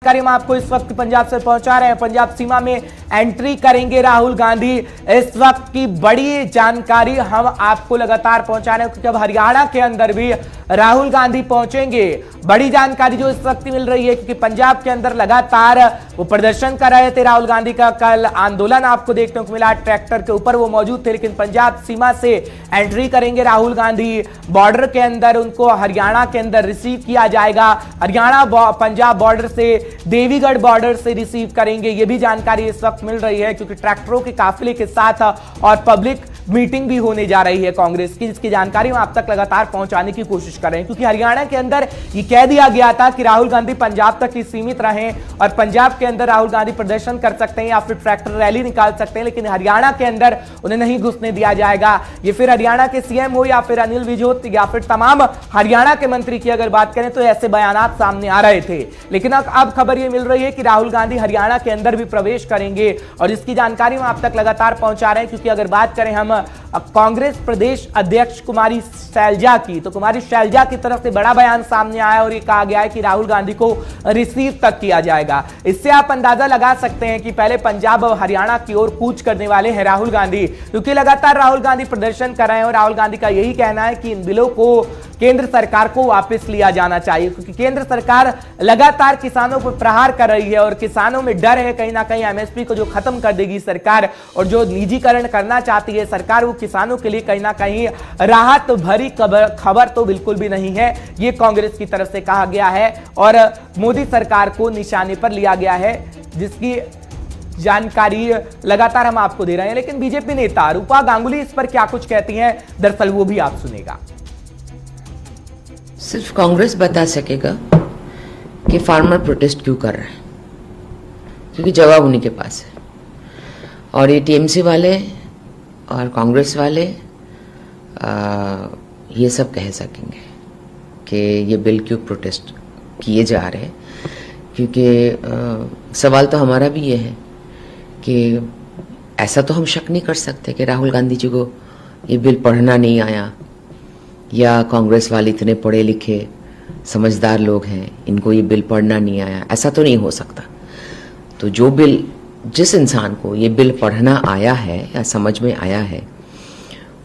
जानकारी हम आपको इस वक्त पंजाब से पहुंचा रहे हैं। पंजाब सीमा में एंट्री करेंगे राहुल गांधी। इस वक्त की बड़ी जानकारी हम आपको लगातार पहुंचा रहे हैं क्योंकि अब हरियाणा के अंदर भी राहुल गांधी पहुंचेंगे। बड़ी जानकारी जो इस वक्त मिल रही है क्योंकि पंजाब के अंदर लगातार वो प्रदर्शन कर रहे थे। राहुल गांधी का कल आंदोलन आपको देखने को मिला, ट्रैक्टर के ऊपर वो मौजूद थे, लेकिन पंजाब सीमा से एंट्री करेंगे राहुल गांधी। बॉर्डर के अंदर उनको हरियाणा के अंदर रिसीव किया जाएगा। हरियाणा पंजाब बॉर्डर से देवीगढ़ बॉर्डर से रिसीव करेंगे। यह भी जानकारी इस वक्त मिल रही है क्योंकि ट्रैक्टरों के काफिले के साथ और पब्लिक मीटिंग भी होने जा रही है कांग्रेस की, जिसकी जानकारी हम आप तक लगातार पहुंचाने की कोशिश कर रहे हैं क्योंकि हरियाणा के अंदर ये कह दिया गया था कि राहुल गांधी पंजाब तक ही सीमित रहें और पंजाब के अंदर राहुल गांधी प्रदर्शन कर सकते हैं या फिर ट्रैक्टर रैली निकाल सकते हैं, लेकिन हरियाणा के अंदर उन्हें नहीं घुसने दिया जाएगा। ये फिर हरियाणा के सीएम हो या फिर अनिल विजोत या फिर तमाम हरियाणा के मंत्री की अगर बात करें तो ऐसे बयानात सामने आ रहे थे, लेकिन अब खबर यह मिल रही है कि राहुल गांधी हरियाणा के अंदर भी प्रवेश करेंगे और इसकी जानकारी हम आप तक लगातार पहुंचा रहे हैं क्योंकि अगर बात करें हम कांग्रेस प्रदेश अध्यक्ष कुमारी शैलजा की, तो कुमारी शैलजा की तरफ से बड़ा बयान सामने आया और ये कहा गया है कि राहुल गांधी को रिसीव तक किया जाएगा। इससे आप अंदाजा लगा सकते हैं कि पहले पंजाब और हरियाणा की ओर कूच करने वाले हैं राहुल गांधी, क्योंकि लगातार राहुल गांधी प्रदर्शन कर रहे हैं और राहुल गांधी का यही कहना है कि इन बिलों को केंद्र सरकार को वापस लिया जाना चाहिए क्योंकि केंद्र सरकार लगातार किसानों पर प्रहार कर रही है और किसानों में डर है कहीं ना कहीं एमएसपी को जो खत्म कर देगी सरकार और जो निजीकरण करना चाहती है सरकार, वो किसानों के लिए कहीं ना कहीं राहत भरी खबर तो बिल्कुल भी नहीं है। ये कांग्रेस की तरफ से कहा गया है और मोदी सरकार को निशाने पर लिया गया है, जिसकी जानकारी लगातार हम आपको दे रहे हैं। लेकिन बीजेपी नेता रूपा गांगुली इस पर क्या कुछ कहती हैं, दरअसल वो भी आप सुनेगा। सिर्फ कांग्रेस बता सकेगा कि फार्मर प्रोटेस्ट क्यों कर रहे हैं, क्योंकि जवाब उन्हीं के पास है। और ये टीएमसी वाले और कांग्रेस वाले ये सब कह सकेंगे कि ये बिल क्यों प्रोटेस्ट किए जा रहे हैं, क्योंकि सवाल तो हमारा भी ये है कि ऐसा तो हम शक नहीं कर सकते कि राहुल गांधी जी को ये बिल पढ़ना नहीं आया या कांग्रेस वाले इतने पढ़े लिखे समझदार लोग हैं, इनको ये बिल पढ़ना नहीं आया, ऐसा तो नहीं हो सकता। तो जो बिल, जिस इंसान को ये बिल पढ़ना आया है या समझ में आया है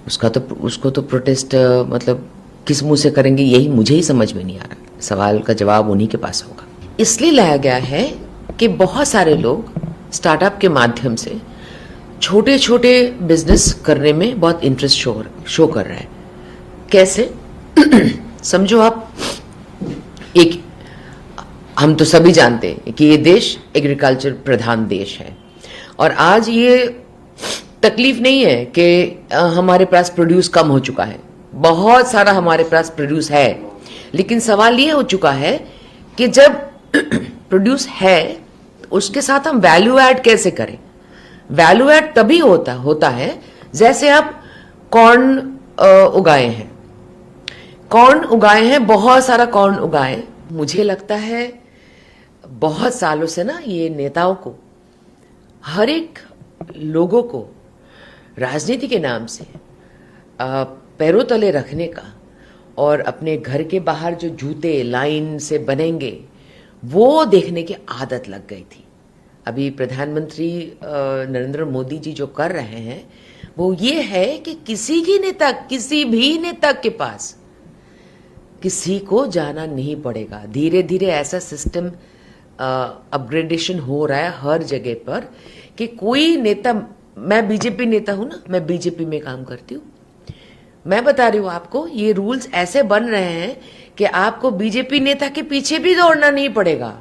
उसको तो प्रोटेस्ट मतलब किस मुंह से करेंगे, यही मुझे ही समझ में नहीं आ रहा। सवाल का जवाब उन्हीं के पास होगा। इसलिए लाया गया है कि बहुत सारे लोग स्टार्टअप के माध्यम से छोटे छोटे बिजनेस करने में बहुत इंटरेस्ट शो कर रहे हैं। कैसे? समझो आप, एक हम तो सभी जानते हैं कि ये देश एग्रीकल्चर प्रधान देश है और आज ये तकलीफ नहीं है कि हमारे पास प्रोड्यूस कम हो चुका है, बहुत सारा हमारे पास प्रोड्यूस है, लेकिन सवाल ये हो चुका है कि जब प्रोड्यूस है उसके साथ हम वैल्यू ऐड कैसे करें। वैल्यू ऐड तभी होता है जैसे आप कॉर्न उगाए हैं, बहुत सारा कॉर्न उगाए। मुझे लगता है बहुत सालों से ना ये नेताओं को, हर एक लोगों को राजनीति के नाम से पैरों तले रखने का और अपने घर के बाहर जो जूते लाइन से बनेंगे वो देखने की आदत लग गई थी। अभी प्रधानमंत्री नरेंद्र मोदी जी जो कर रहे हैं वो ये है कि किसी भी नेता के पास किसी को जाना नहीं पड़ेगा। धीरे धीरे ऐसा सिस्टम अपग्रेडेशन हो रहा है हर जगह पर कि कोई नेता, मैं बीजेपी नेता हूं ना, मैं बीजेपी में काम करती हूं, मैं बता रही हूं आपको, ये रूल्स ऐसे बन रहे हैं कि आपको बीजेपी नेता के पीछे भी दौड़ना नहीं पड़ेगा।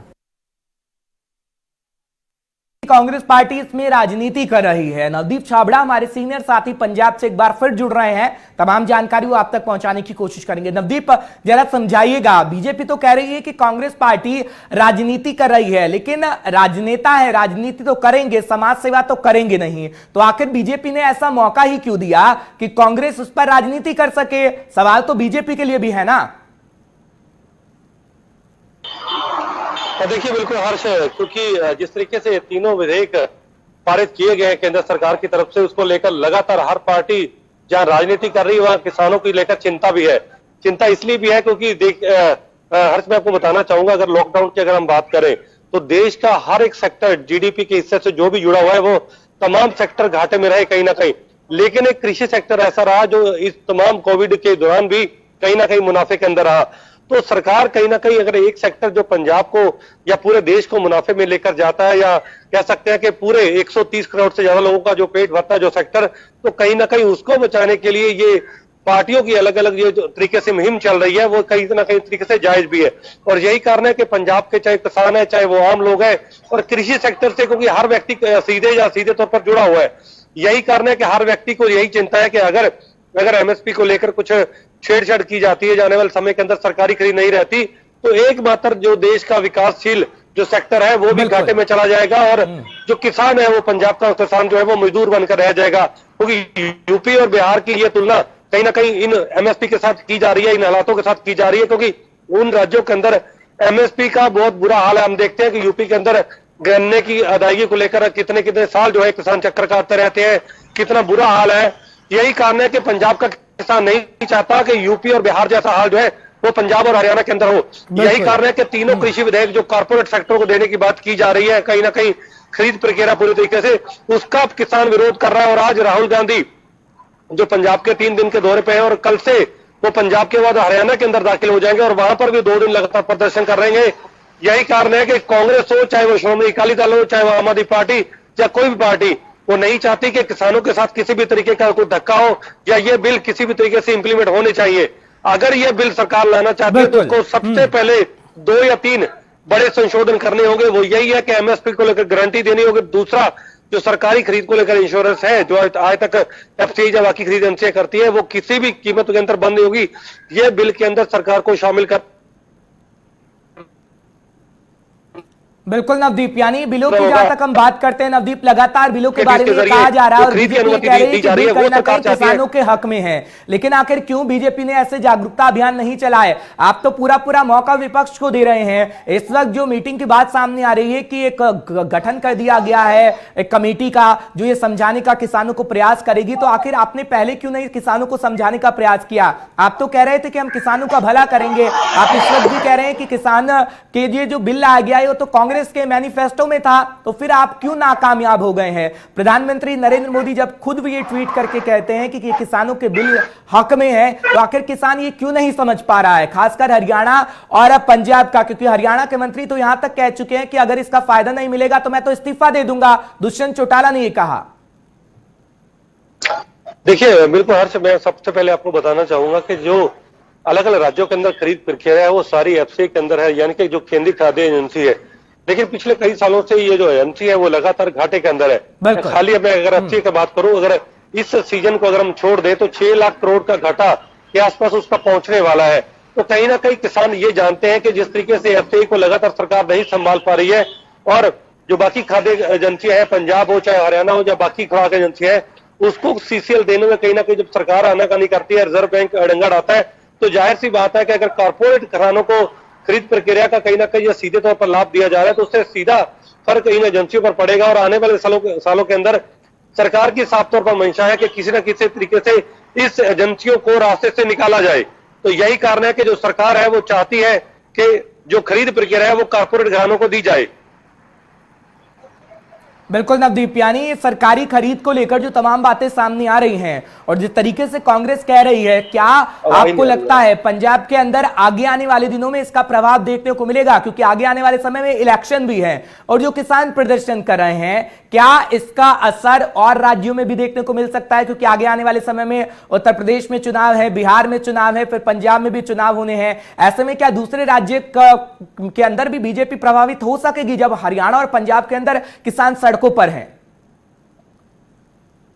कांग्रेस पार्टी इसमें राजनीति कर रही है। नवदीप छाबड़ा हमारे सीनियर साथी पंजाब से एक बार फिर जुड़ रहे हैं, तमाम जानकारी वो आप तक पहुंचाने की कोशिश करेंगे। नवदीप, जरा समझाइएगा, बीजेपी तो कह रही है कि कांग्रेस पार्टी राजनीति कर रही है, लेकिन राजनेता है, राजनीति तो करेंगे, समाज सेवा तो करेंगे नहीं, तो आखिर बीजेपी ने ऐसा मौका ही क्यों दिया कि कांग्रेस उस पर राजनीति कर सके? सवाल तो बीजेपी के लिए भी है ना। देखिए, बिल्कुल हर्ष है, क्योंकि जिस तरीके से तीनों विधेयक पारित किए गए हैं केंद्र सरकार की तरफ से, उसको लेकर लगातार हर पार्टी जहां राजनीति कर रही है वहां किसानों को लेकर चिंता भी है। चिंता इसलिए भी है क्योंकि हर्ष, मैं आपको बताना चाहूंगा, अगर लॉकडाउन की अगर हम बात करें तो देश का हर एक सेक्टर जीडीपी के हिस्से से जो भी जुड़ा हुआ है वो तमाम सेक्टर घाटे में रहे कहीं ना कहीं। लेकिन एक कृषि सेक्टर ऐसा रहा जो इस तमाम कोविड के दौरान भी कहीं ना कहीं मुनाफे के अंदर रहा। तो सरकार कहीं ना कहीं अगर एक सेक्टर जो पंजाब को या पूरे देश को मुनाफे में लेकर जाता है, या कह सकते हैं कि पूरे 130 करोड़ से ज्यादा लोगों का जो पेट भरता है जो सेक्टर, तो कहीं ना कहीं उसको बचाने के लिए ये पार्टियों की अलग अलग ये जो तरीके से मुहिम चल रही है वो कहीं ना कहीं तरीके से जायज भी है। और यही कारण है कि पंजाब के चाहे किसान है चाहे वो आम लोग हैं, और कृषि सेक्टर से क्योंकि हर व्यक्ति सीधे या सीधे तौर पर जुड़ा हुआ है, यही कारण है कि हर व्यक्ति को यही चिंता है कि अगर एमएसपी को लेकर कुछ छेड़छाड़ की जाती है, जाने वाले समय के अंदर सरकारी खरीद नहीं रहती, तो एकमात्र जो देश का विकासशील जो सेक्टर है वो भी घाटे में चला जाएगा, और जो किसान है वो पंजाब का किसान जो है वो मजदूर बनकर रह जाएगा। क्योंकि यूपी और बिहार की ये तुलना कहीं ना कहीं इन एमएसपी के साथ की जा रही है, इन हालातों के साथ की जा रही है, क्योंकि उन राज्यों के अंदर एमएसपी का बहुत बुरा हाल है। हम देखते हैं कि यूपी के अंदर गन्ने की अदायगी को लेकर कितने कितने साल जो है किसान चक्कर काटते रहते हैं, कितना बुरा हाल है। यही कारण है कि पंजाब का किसान नहीं चाहता कि यूपी और बिहार जैसा हाल जो है वो पंजाब और हरियाणा के अंदर हो। यही कारण है कि तीनों कृषि विधेयक जो कॉर्पोरेट सेक्टर को देने की बात की जा रही है, कहीं ना कहीं खरीद प्रक्रिया पूरी तरीके से उसका किसान विरोध कर रहा है। और आज राहुल गांधी जो पंजाब के 3 दिन के दौरे पे है, और कल से वो पंजाब के बाद हरियाणा के अंदर दाखिल हो जाएंगे, और वहां पर भी 2 दिन लगातार प्रदर्शन कर रहेंगे। यही कारण है कि कांग्रेस हो, चाहे वो श्रोमणी अकाली दल हो, चाहे वो आम आदमी पार्टी या कोई भी पार्टी, वो नहीं चाहती कि किसानों के साथ किसी भी तरीके का कोई धक्का हो, या ये बिल किसी भी तरीके से इंप्लीमेंट होने चाहिए। अगर ये बिल सरकार लाना चाहती है तो उसको सबसे पहले 2 या 3 बड़े संशोधन करने होंगे। वो यही है कि एमएसपी को लेकर गारंटी देनी होगी। दूसरा, जो सरकारी खरीद को लेकर इंश्योरेंस है जो आज तक एफसीआई या बाकी खरीद एजेंसियां करती है, वो किसी भी कीमत के अंदर बंद नहीं होगी। ये बिल के अंदर सरकार को शामिल कर। बिल्कुल नवदीप, यानी बिलों की जहां तक हम बात करते हैं नवदीप, लगातार बिलों के बारे में कहा जा रहा है और बीजेपी कह रही है कि बिल कहीं ना कहीं किसानों के हक में है। लेकिन आखिर क्यों बीजेपी ने ऐसे जागरूकता अभियान नहीं चलाए? आप तो पूरा मौका विपक्ष को दे रहे हैं। इस वक्त जो मीटिंग की बात सामने आ रही है कि एक गठन कर दिया गया है एक कमेटी का जो ये समझाने का किसानों को प्रयास करेगी, तो आखिर आपने पहले क्यों नहीं किसानों को समझाने का प्रयास किया? आप तो कह रहे थे कि हम किसानों का भला करेंगे, आप इस वक्त भी कह रहे हैं कि किसान के लिए जो बिल लाया गया है वो तो कांग्रेस के मैनिफेस्टो में था, तो फिर आप क्यों नाकामयाब हो गए हैं? प्रधानमंत्री नरेंद्र मोदी जब खुद भी ये ट्वीट करके कहते हैं कि किसानों के बिल हक में है, तो आखिर किसान ये क्यों नहीं समझ पा रहा है, खासकर हरियाणा और अब पंजाब का? क्योंकि हरियाणा के मंत्री तो यहां तक कह चुके हैं कि अगर इसका फायदा नहीं मिलेगा तो मैं तो इस्तीफा दे दूंगा। दुष्यंत चौटाला ने यह कहा। देखिए, बिल्कुल हर्ष, मैं सबसे पहले आपको बताना चाहूंगा कि जो अलग अलग राज्यों के अंदर खरीद प्रक्रिया है वो सारी एफसीआई के अंदर है, यानी कि जो केंद्रीय खाद्य एजेंसी है। लेकिन पिछले कई सालों से ये जो एजेंसी है वो लगातार घाटे के अंदर है। खाली मैं अगर एफसीआई की बात करूं, अगर इस सीजन को अगर हम छोड़ दें तो 6 लाख करोड़ का घाटा के आसपास उसका पहुंचने वाला है। तो कहीं ना कहीं किसान ये जानते हैं कि जिस तरीके से एफसीआई को लगातार सरकार नहीं संभाल पा रही है, और जो बाकी खाद्य एजेंसियां हैं, पंजाब हो चाहे हरियाणा हो या बाकी खुराक एजेंसियां हैं, उसको सीसीएल देने में कहीं ना कहीं जब सरकार आनाकानी करती है, रिजर्व बैंक अड़ंगड़ आता है, तो जाहिर सी बात है कि अगर कॉर्पोरेट किसानों को खरीद प्रक्रिया का कहीं ना कहीं सीधे तौर पर लाभ दिया जा रहा है तो उससे सीधा फर्क इन एजेंसियों पर पड़ेगा। और आने वाले सालों के अंदर सरकार की साफ तौर पर मंशा है कि किसी न किसी तरीके से इस एजेंसियों को रास्ते से निकाला जाए। तो यही कारण है कि जो सरकार है वो चाहती है कि जो खरीद प्रक्रिया है वो कॉर्पोरेट घरानों को दी जाए। बिल्कुल नवदीप, यानी सरकारी खरीद को लेकर जो तमाम बातें सामने आ रही हैं और जिस तरीके से कांग्रेस कह रही है, क्या आपको लगता है पंजाब के अंदर आगे आने वाले दिनों में इसका प्रभाव देखने को मिलेगा? क्योंकि आगे आने वाले समय में इलेक्शन भी है और जो किसान प्रदर्शन कर रहे हैं, क्या इसका असर और राज्यों में भी देखने को मिल सकता है? क्योंकि आगे आने वाले समय में उत्तर प्रदेश में चुनाव है, बिहार में चुनाव है, फिर पंजाब में भी चुनाव होने हैं। ऐसे में क्या दूसरे राज्य के अंदर भी बीजेपी प्रभावित हो सकेगी जब हरियाणा और पंजाब के अंदर किसान सड़कों पर हैं?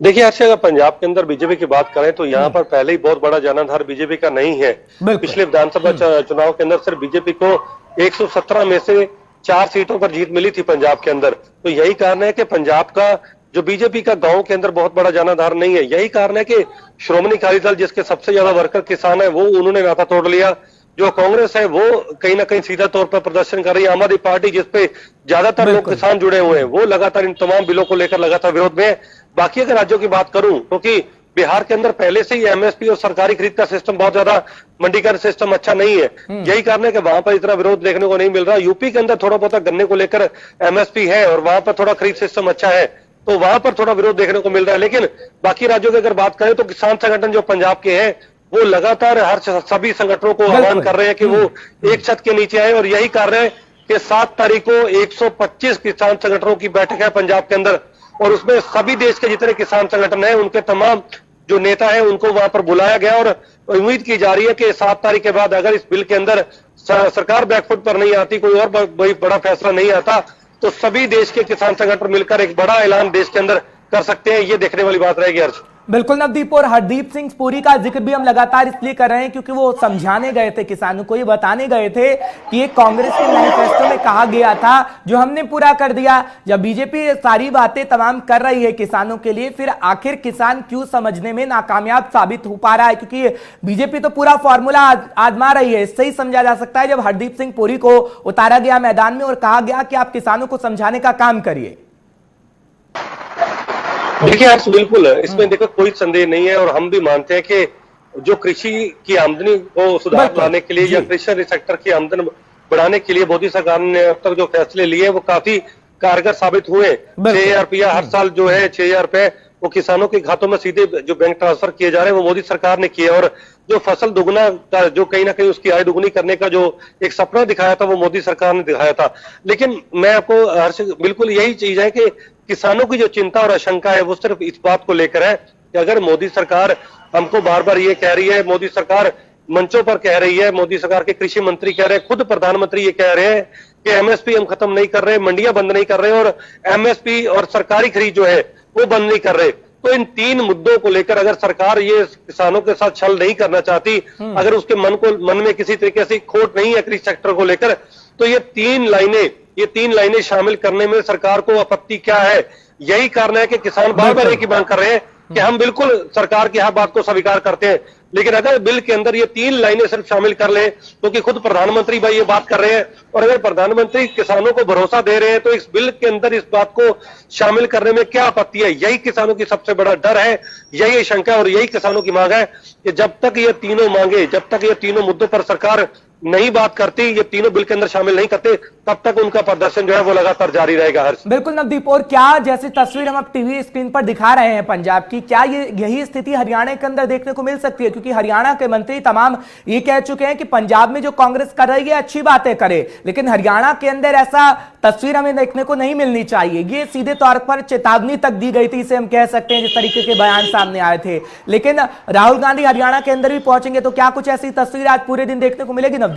देखिए अक्षय, अगर पंजाब के अंदर बीजेपी की बात करें तो यहाँ पर पहले ही बहुत बड़ा जनाधार बीजेपी का नहीं है। पिछले विधानसभा चुनाव के अंदर सिर्फ बीजेपी को 117 में से 4 सीटों पर जीत मिली थी पंजाब के अंदर। तो यही कारण है कि पंजाब का जो बीजेपी का गांव के अंदर बहुत बड़ा जनाधार नहीं है। यही कारण है कि श्रोमणी अकाली दल, जिसके सबसे ज्यादा वर्कर किसान है, वो उन्होंने नाता तोड़ लिया। जो कांग्रेस है वो कहीं ना कहीं सीधा तौर पर प्रदर्शन कर रही है। आम आदमी पार्टी, जिसपे ज्यादातर लोग किसान जुड़े हुए हैं, वो लगातार इन तमाम बिलों को लेकर लगातार विरोध में है। बाकी अगर राज्यों की बात करूं, क्योंकि बिहार के अंदर पहले से ही एमएसपी और सरकारी खरीद का सिस्टम बहुत ज्यादा, मंडीकरण सिस्टम अच्छा नहीं है। यही कारण है कि वहां पर इतना विरोध देखने को नहीं मिल रहा। यूपी के अंदर थोड़ा बहुत गन्ने को लेकर एमएसपी है और वहां पर थोड़ा खरीद सिस्टम अच्छा है, तो वहां पर थोड़ा विरोध देखने को मिल रहा है। लेकिन बाकी राज्यों की अगर बात करें तो किसान संगठन जो पंजाब के हैं वो लगातार सभी संगठनों को आह्वान कर रहे हैं कि वो एक छत के नीचे आए, और यही कारण है कि 7 तारीख को 125 किसान संगठनों की बैठक है पंजाब के अंदर, और उसमें सभी देश के जितने किसान संगठन हैं उनके तमाम जो नेता हैं उनको वहां पर बुलाया गया। और उम्मीद की जा रही है कि 7 तारीख के बाद अगर इस बिल के अंदर सरकार बैकफुट पर नहीं आती, कोई और बड़ा फैसला नहीं आता, तो सभी देश के किसान संगठन मिलकर एक बड़ा ऐलान देश के अंदर कर सकते हैं। ये देखने वाली बात रहेगी हर्ष। बिल्कुल नवदीप, और हरदीप सिंह पुरी का जिक्र भी हम लगातार इसलिए कर रहे हैं क्योंकि वो समझाने गए थे किसानों को, ये बताने गए थे कि ये कांग्रेस के मैनिफेस्टो में कहा गया था जो हमने पूरा कर दिया। जब बीजेपी सारी बातें तमाम कर रही है किसानों के लिए, फिर आखिर किसान क्यों समझने में नाकामयाब साबित हो पा रहा है? क्योंकि बीजेपी तो पूरा फॉर्मूला आजमा रही है। इससे ही समझा जा सकता है जब हरदीप सिंह पुरी को उतारा गया मैदान में और कहा गया कि आप किसानों को समझाने का काम करिए। देखिए हर्ष, बिल्कुल इसमें देखो कोई संदेह नहीं है, और हम भी मानते हैं कि जो कृषि की आमदनी को सुधार लाने के लिए या कृषि सेक्टर की आमदनी बढ़ाने के लिए मोदी सरकार ने अब तक जो फैसले लिए वो काफी कारगर साबित हुए। 6,000 रुपया हर साल जो है 6,000 रुपए वो किसानों के खातों में सीधे जो बैंक ट्रांसफर किए जा रहे हैं वो मोदी सरकार ने किए, और जो फसल दुगना का जो कहीं ना कहीं उसकी आय दुगनी करने का जो एक सपना दिखाया था वो मोदी सरकार ने दिखाया था। लेकिन मैं आपको हर्ष, बिल्कुल यही चीज है कि किसानों की जो चिंता और आशंका है वो सिर्फ इस बात को लेकर है कि अगर मोदी सरकार हमको बार बार ये कह रही है, मोदी सरकार मंचों पर कह रही है, मोदी सरकार के कृषि मंत्री कह रहे हैं, खुद प्रधानमंत्री ये कह रहे हैं कि एमएसपी हम खत्म नहीं कर रहे, मंडियां बंद नहीं कर रहे और एमएसपी और सरकारी खरीद जो है वो बंद नहीं कर रहे, तो इन 3 मुद्दों को लेकर अगर सरकार ये किसानों के साथ छल नहीं करना चाहती, अगर उसके मन में किसी तरीके से खोट नहीं है कृषि सेक्टर को लेकर, तो ये 3 लाइनें शामिल करने में सरकार को आपत्ति क्या है? यही कारण है कि किसान बार बार एक ही मांग कर रहे हैं कि हम बिल्कुल सरकार की हर बात को स्वीकार करते हैं, लेकिन अगर बिल के अंदर ये 3 लाइनें सिर्फ शामिल कर ले, क्योंकि खुद प्रधानमंत्री भाई ये बात कर रहे हैं, और अगर प्रधानमंत्री किसानों को भरोसा दे रहे हैं तो इस बिल के अंदर इस बात को शामिल करने में क्या आपत्ति है? यही किसानों की सबसे बड़ा डर है, यही शंका और यही किसानों की मांग है कि जब तक ये तीनों मांगे, जब तक ये तीनों मुद्दों पर सरकार नहीं बात करती, ये तीनों बिल के अंदर शामिल नहीं करते, तब तक उनका प्रदर्शन जो है वो लगातार जारी रहेगा हर्ष। बिल्कुल नवदीप, और क्या जैसी तस्वीर हम अब टीवी स्क्रीन पर दिखा रहे हैं पंजाब की, क्या यही स्थिति हरियाणा के अंदर देखने को मिल सकती है? क्योंकि हरियाणा के मंत्री तमाम ये कह चुके हैं कि पंजाब में जो कांग्रेस कर रही है अच्छी बातें करे, लेकिन हरियाणा के अंदर ऐसा तस्वीर हमें देखने को नहीं मिलनी चाहिए। ये सीधे तौर पर चेतावनी तक दी गई थी, इसे हम कह सकते हैं, जिस तरीके के बयान सामने आए थे। लेकिन राहुल गांधी हरियाणा के अंदर भी पहुंचेंगे तो क्या कुछ ऐसी तस्वीर आज पूरे दिन देखने को मिलेगी नवदीप?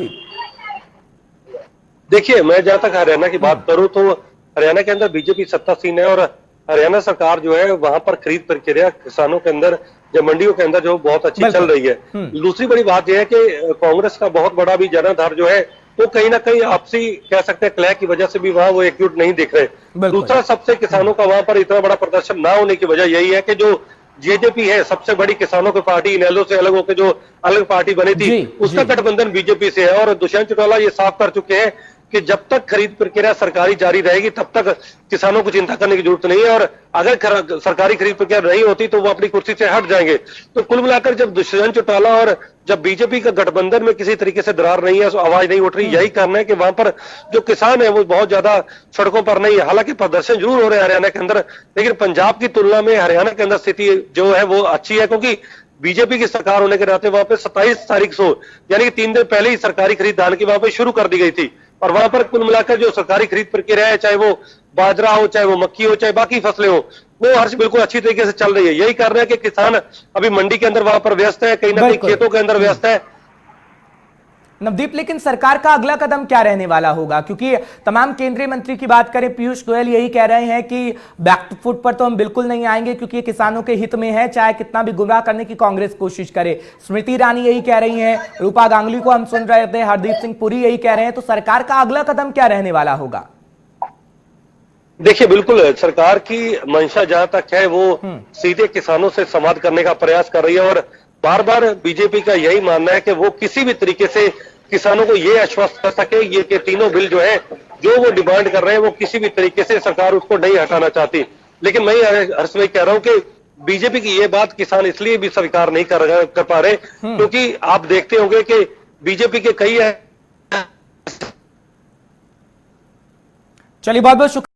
देखिए, मैं जहां तक हरियाणा की बात करूं तो हरियाणा के अंदर बीजेपी सत्तासीन है, और हरियाणा सरकार जो है वहां पर खरीद प्रक्रिया किसानों के अंदर या मंडियों के अंदर जो बहुत अच्छी चल रही है। दूसरी बड़ी बात यह है कि कांग्रेस का बहुत बड़ा भी जनाधार जो है वो कहीं ना कहीं आपसी कह सकते हैं क्लह की वजह से भी वहां वो एकजुट नहीं दिख रहे। दूसरा, सबसे किसानों का वहां पर इतना बड़ा प्रदर्शन ना होने की वजह यही है कि जो जेजेपी है, सबसे बड़ी किसानों की पार्टी, इनेलो से अलग होकर जो अलग पार्टी बनी थी, उसका गठबंधन बीजेपी से है, और दुष्यंत चौटाला ये साफ कर चुके हैं कि जब तक खरीद प्रक्रिया सरकारी जारी रहेगी तब तक किसानों को चिंता करने की जरूरत नहीं है, और अगर सरकारी खरीद प्रक्रिया नहीं होती तो वो अपनी कुर्सी से हट जाएंगे। तो कुल मिलाकर जब दुष्यंत चौटाला और जब बीजेपी का गठबंधन में किसी तरीके से दरार नहीं है, आवाज नहीं उठ रही, यही कारण है कि वहां पर जो किसान है वो बहुत ज्यादा सड़कों पर नहीं है। हालांकि प्रदर्शन जरूर हो रहे हैं हरियाणा के अंदर, लेकिन पंजाब की तुलना में हरियाणा के अंदर स्थिति जो है वो अच्छी है, क्योंकि बीजेपी की सरकार होने के नाते वहां पे 27 तारीख से यानी कि 3 दिन पहले ही सरकारी खरीद धान की वहां पे शुरू कर दी गई थी, और वहां पर कुल मिलाकर जो सरकारी खरीद प्रक्रिया है, चाहे वो बाजरा हो, चाहे वो मक्की हो, चाहे बाकी फसलें हो, वो हर्ष बिल्कुल अच्छी तरीके से चल रही है। यही कारण है कि किसान अभी मंडी के अंदर वहां पर व्यस्त है, कहीं ना कहीं खेतों के अंदर व्यस्त है। नवदीप, लेकिन सरकार का अगला कदम क्या रहने वाला होगा? क्योंकि तमाम केंद्रीय मंत्री की बात करें, पीयूष गोयल यही कह रहे हैं कि बैकफुट पर तो हम बिल्कुल नहीं आएंगे क्योंकि ये किसानों के हित में है, चाहे कितना भी गुमराह करने की कांग्रेस कोशिश करे। स्मृति ईरानी यही कह रही हैं, रूपा गांगुली को हम सुन रहे थे, हरदीप सिंह पुरी यही कह रहे हैं, तो सरकार का अगला कदम क्या रहने वाला होगा? देखिए, बिल्कुल सरकार की मंशा जहां तक है वो सीधे किसानों से संवाद करने का प्रयास कर रही है, और बार बार बीजेपी का यही मानना है कि वो किसी भी तरीके से किसानों को ये आश्वस्त कर सके ये कि तीनों बिल जो है जो वो डिमांड कर रहे हैं वो किसी भी तरीके से सरकार उसको नहीं हटाना चाहती। लेकिन मैं हर्ष भाई कह रहा हूं कि बीजेपी की ये बात किसान इसलिए भी स्वीकार नहीं कर पा रहे क्योंकि आप देखते होंगे कि बीजेपी के कई चलिए बहुत बहुत शुक्रिया।